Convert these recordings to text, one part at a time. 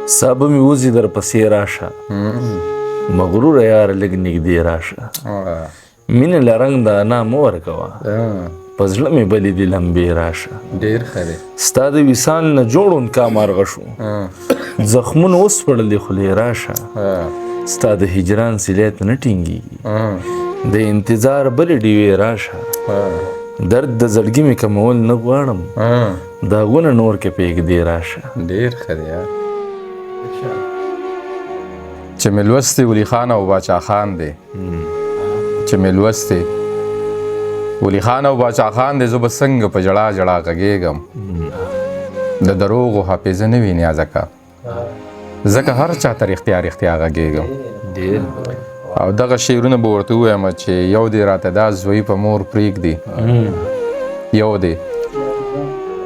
سابه مې وځي در پسې راشه مغرور یار لږ نږدې راشه مینې له رنګ د انا مه ورکوه په زړه مې بلې دي لمبې راشه ډېر ښه دی. ستا د وصال نه جوړ کا مارغه شو زخمونه وسپړلې خولې راشه ستا د هجران سیلی ته نه ټینګېږي د انتظار بلې ډیوې راشه درد د زړګي مې کمول نه غواړم داغونه نور کې پرېږدې راشه. ډېر ښه دی یار. چې مې لوستې ولی خان او باچا خان دی چې مې لوستې ولی خان او باچا خان دی زه به څنګه په ژړا ژړا غږېږم د دروغو حافظه نه وي نیازکه ځکه هر چا ته رښتیا رښتیا غږېږم او دغه شعرونه به ورته ووایم چې یو دی راته دا زوی په مور پرېږدي یو دی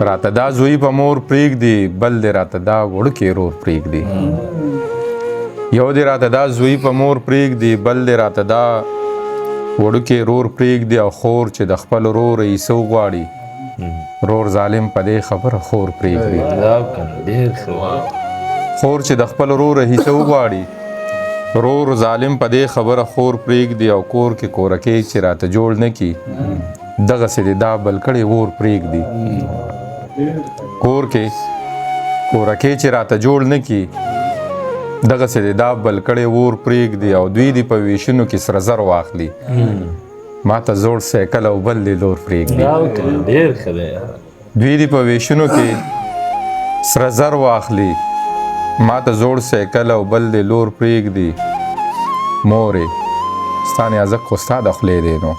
راته دا زوی په مور پرېږدي بل دی راته دا وړوکی رور پرېږدي یو دی راته دا زوی په مور پرېږدي بل دی راته دا وړوکی رور پرېږدي او خور چې د خپل ورور عیسه وغواړي رور ظالم په دې خبره خور پرېږدي خور چې د خپل ورور عیسه وغواړي رور ظالم په دې خبره خور پرېږدي او کور کې کورکۍ چې راته جوړ نه کي دغسې د دا بل کړی اور پرېږدي کور کې کورکۍ چې راته جوړ نه کي دغسې د دا بل کړی اور پرېږدي او دوی دې په ویشونو کې سره زر واخلي ما ته زوړ سایکل او بل دې لور پرېږدي دوی دې په ویشونو کې سره زر واخلي ما ته زوړ سایکل او بل دې لور پرېږدي مورې ستا نیازک خو ستا د خولې دی نو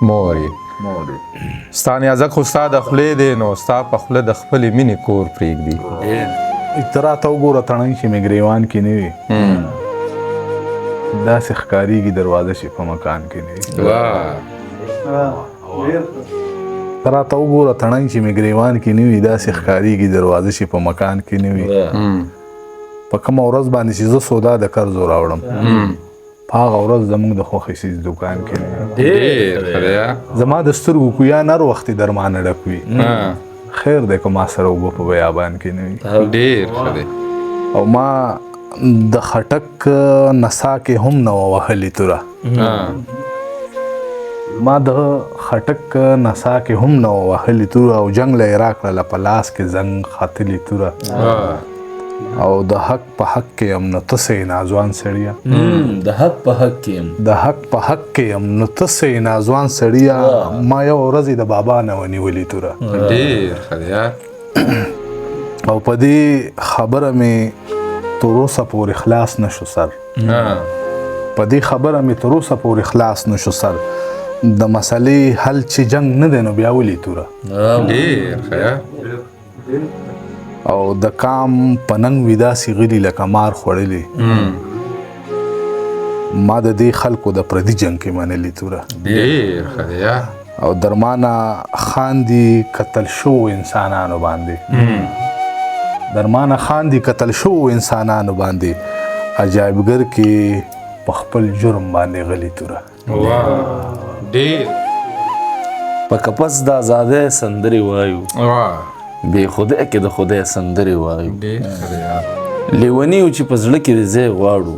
مورې ستا نیازک خو ستا د خولې دی نو ستا په خوله د خپلې مینې کور پرېږدي. ته راته وګوره تڼۍ چې مې ګریوان کې نه وي داسې ښکارېږي دروازه چې په مکان کې نه وي ته راته وګوره تڼۍ چې مې ګریوان کې نه وي داسې ښکارېږي دروازه چې په مکان کې نه وي په کومه ورځ باندې چې زه سودا د قرضو راوړم په هغه ورځ زموږ د خوښې څیز دوکان کې نه وي زما د سترګو کویا نر وختې درمانه ډک وي خیر دی که ما سره اوبه په بیابان کې نه وي او ما د خټک نڅا کې هم نه وه وهلې توره ما د خټک نڅا کې هم نه وه وهلې توره او جنګ له یې راکړله په لاس کې زنګ ختلې توره او د حق په حق کې یم نو ته سې ناځوان سړیه د حق په حق کې یم د حق په حق کې یم نو ته سې ناځوان سړیه ما یو ورځ د بابا نه ونیولې توره او په دې خبره مې تر اوسه پورې خلاص نشو سر په دې خبره مې تر اوسه پورې خلاص نشو سر د مسلې حل چې جنگ نه دی نو بیا ولې توره او د کام پننګ وي داسې غلي لکه مار خوړلې ما د دې خلکو د پردي جنګ کې منلې توره او درمانه خاندي قتل شو انسانانو باندې درمانه خاندي قتل شو انسانانو باندې عجایبګر کې په خپل جرم باندې غلي توره په کپس د آزادۍ سندرې وایو بې خدای کې د خدای سندرې وایو لیونی یو چې په زړه کې د ځای غواړو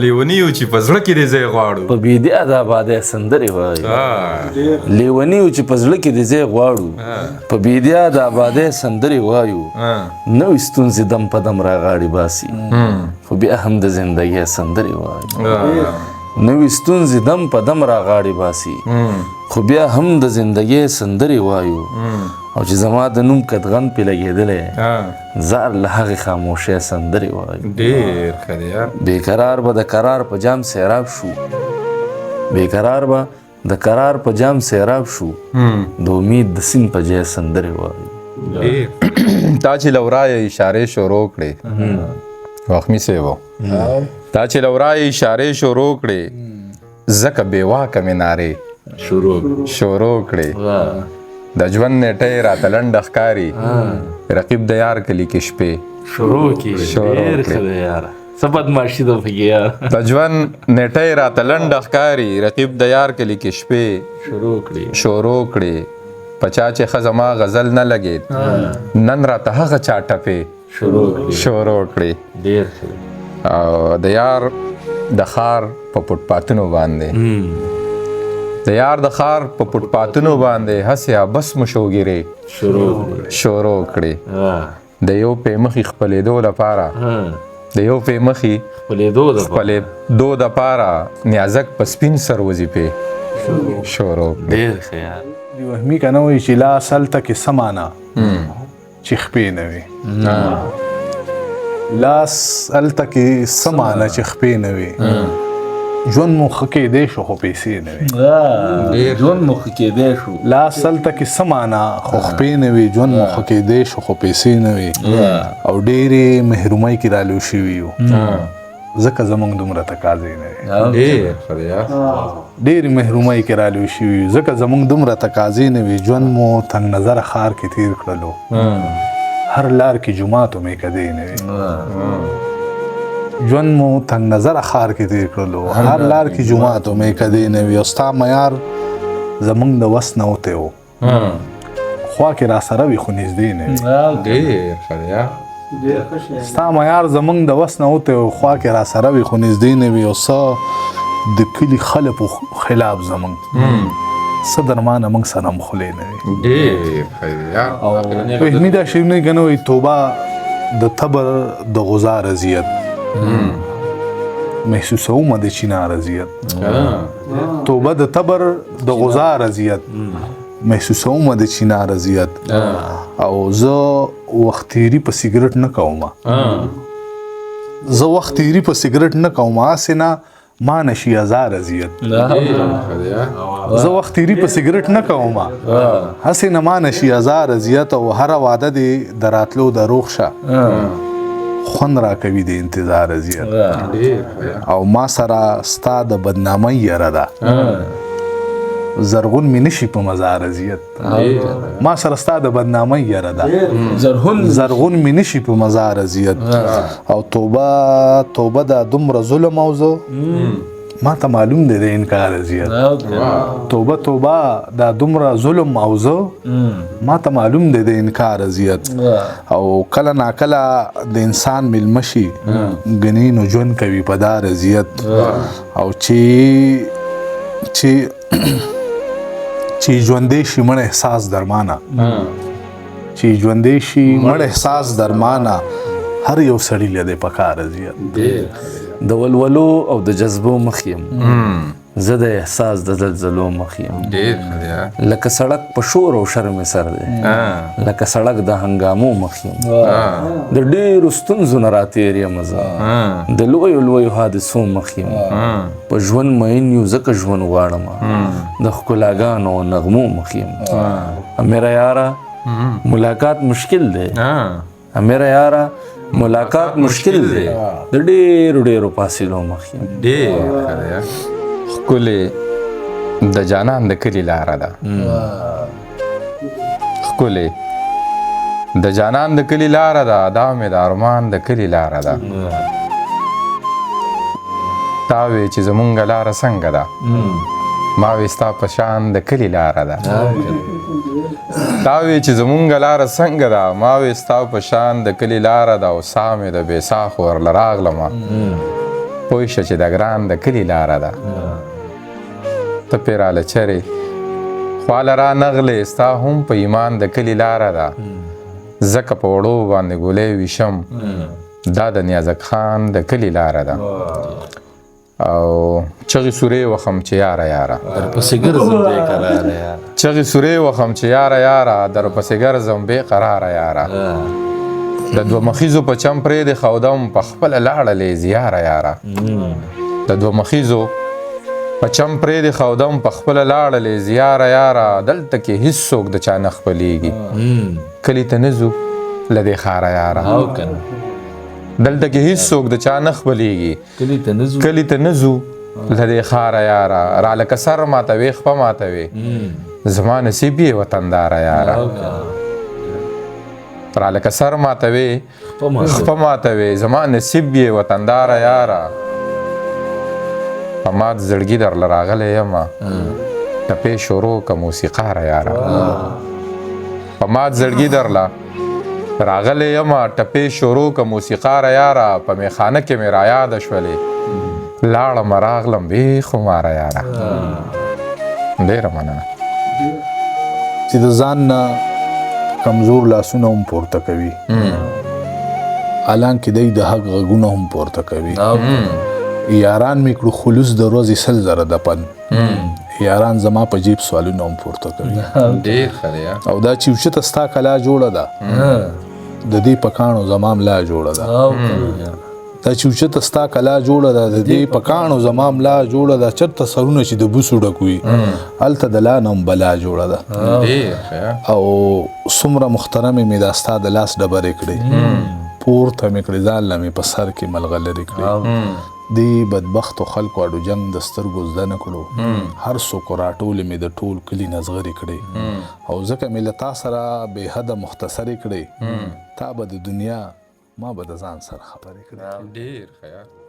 لیونی یو چې په زړه کې د ځای غواړو په بیدیا د آبادۍ سندرې وایو لیونی یو چې په زړه کې د ځای غواړو په بیدیا د آبادۍ سندرې وایو نوې ستونزې دم په دم راغاړي باسي خو بیا هم د زندګۍ سندرې وایو نوې ستونزې دم په دم راغاړي باسي خو بیا هم د زندګۍ سندرې وایو او چې زما د نوم قدغن پې لګېدلی زار له هغې خاموشۍ سندرې وایو بېقرار به د قرار په جام سیراب شو بېقرار به د قرار په جام سیراب شو د امید د سیند په ځای سندرې وایو تا چې له ورایه اشارې شروع کړې وخمي صاحب تا چې له ورایه اشارې شروع کړې ځکه بېواکه مې نارې شروع کړې د ژوند نیټۍ راته لنډه ښکاري رقیب د یار کلي کې شپې شروع کړې څه بدماشي ده پکې یار د ژوند نیټۍ راته لنډه ښکاري رقیب د یار کلي کې شپې شروع کړې په چا چې ښه زما غزل نه لګېد نن راته هغه چا ټپې شروع کړي ډیر او د یار د خار په پټ پاتونو باندې د یار د خار په پټ پاتونو باندې هسې بس مشوګیرې شروع کړي د یو پیمخي خپلېدو لپاره د یو پیمخي خپلېدو دپاره نیازک په سپین سر وظیفې شروع کړي ډیر خیال دی وهمي که نه وایي چې لاس هلته کې څه معنا چې خپې نه وي لاس هلته کې څه معنا چې خپې نه وي ژوند مو ښه کېدی شو خو پیسې نه وي ژوند مو ښه کېدی شو لاس هلته کې څه معنا خو خپې نه وي ژوند مو ښه کېدی شو خو پیسې نه وي او ډېرې محرومۍ کې رالو شوي یو ځکه زمونږ دومره تقاضې نه وي ډېرې محرومۍ کې رالو شوي یو ځکه زمونږ دومره تقاضې نه وي ژوند مو تنګ نظره ښار کې تېر کړلو هر لار کې جوماتو مې کدی نه وي ژوند مو تنګ نظره ښار کې تېر کړلو هر لار کې جوماتو مې کدی نه وي او ستا معیار زمونږ د وس نه وتی و خوا کې را سره وي خو نږدې نه وي ستا معیار زمونږ د وس نه وتی و خوا کې را سره وي خو نږدې نه وي او څه د کلي خلکو خلاف زمونږ څه درمانه موږ سره هم خولې نه وي او فهمي دا شعرونه که نه وایي توبه د تبر د غزار اذیت محسوسومه د چینار اذیت توبه د تبر د غزار اذیت محسوسومه د چینار اذیت او زه وخت تیري په سیګرټ نه کوم زه وخت تیري په سیګرټ نه کوم هسې نه ما نشي هزار اذیت زه وخت تیري په سیګرټ نه کوم هسې نه ما نشي هزار اذیت او هره واده دې د راتلو د روغ شه خوند راکوي د انتظار اذیت او ما سره ستا د بدنامۍ یره ده زرغون می نشي په مزار اذیت ما سره ستا د بدنامۍ یره ده زرغون می نشي په مزار اذیت او توبه دا دومره ظلم او زه ما ته معلوم دی د انکار اذیت توبه دا دومره ظلم او زه ما ته معلوم دی د انکار اذیت او کله ناکله د انسان میلمه شي ګنې نو ژوند کوي په دار اذیت او چې ژوندې شي مړ احساس درمانه چې ژوندې شي مړ احساس درمانه هر یو سړي له دې پکار اذیت د ولولو او د جذبو مخ یم زه د احساس د زلزلو مخ یم لکه سړک په شور او شرم سر دی لکه سړک د هنګامو مخ یم د ډېرو ستونزو نه راتېر یم زه د لویو حادثو مخ یم په ژوند مین یو ځکه ژوند غواړم د ښکلاګانو او نغمو مخ یم میرا یاره ملاقات مشکل دی میرا یاره ملاقات مشکل دی د ډېرو فاصلو مخ یم ښکلې د جانان د کلي لاره ده ښکلې د جانان د کلي لاره ده دا مې د ارمان د کلي لاره ده تا وې چې زمونږ لاره څنګه ده ما وې ستا په شان د کلي لاره ده تا وې چې زمونږ لاره څنګه ده ما وې ستا په شان د کلي لاره ده او سا مې د بې ساخ ورله راغلمه پوه شه چې د ګران د کلي لاره ده ته پې راله چرې خواله را نغلې ستا هم په ایمان د کلي لاره ده ځکه په وړو باندې ګولۍ ویشم دا د نیازک خان د کلي لاره ده او چغې سورې وخم چې یاره چغې سورې وخم چې یاره در پسې ګرځم بې قراره یاره د دوه مخیزو په چم پرېږدې خودم په خپله لاړلې زیاره یاره د دوه مخیزو په چم پرېږدې خودم په خپله لاړلې زیاره یاره دلته کې هېڅ څوک د چا نه خپلېږي کلي ته نه ځو له دې ښاره یاره دلته کې هېڅ څوک د چا نه خپلېږي کلي ته نه ځو له دې ښاره یاره رالکه سر ماتوې خپه ماتوې زما نصیب یې وطنداره یاره رالکه سر ماتوې خپه ماتوې زما نصیب یې وطنداره یاره په مات زړګي درله راغلی یمه ټپې شروع که موسیقاره یاره په مات زړګي درله راغلی یمه ټپې شروع که موسیقاره یاره په میخانه کې مې رایاده شولې لاړم راغلم بیخو ماره یاره ډېره مننه چې د ځان نه کمزور لاسونه هم پورته کوي حالانکه دی د حق غږونه هم پورته کوي یاران مې کړو خلوص د ورځې 100,000 دپن یاران زما په جیب سوالونه هم پورته کوي ډېر ښه دی او دا چې اوچته ستا کلا جوړه ده د دې په کاڼو زما ملا جوړه ده دا چې اوچته ستا کلا جوړه ده د دې په کاڼو زما ملا جوړه ده چېرته سرونه چې د بوسو ډک وي هلته د لا نه هم بلا جوړه ده ډېر ښه او څومره محترمې مې دا ستا د لاس ډبرې کړې پورته مې کړې ځان له مې په سر کې ملغلرې کړې دې بدبختو خلکو اډو جنګ د سترګو زده نه کړو هر څوک راټولې مې د ټول کلي نظغرې کړې او ځکه مې له تا سره بې حده مختصرې کړې تا به د دنیا ما به د ځان سره خبرې کړې ډېر ښه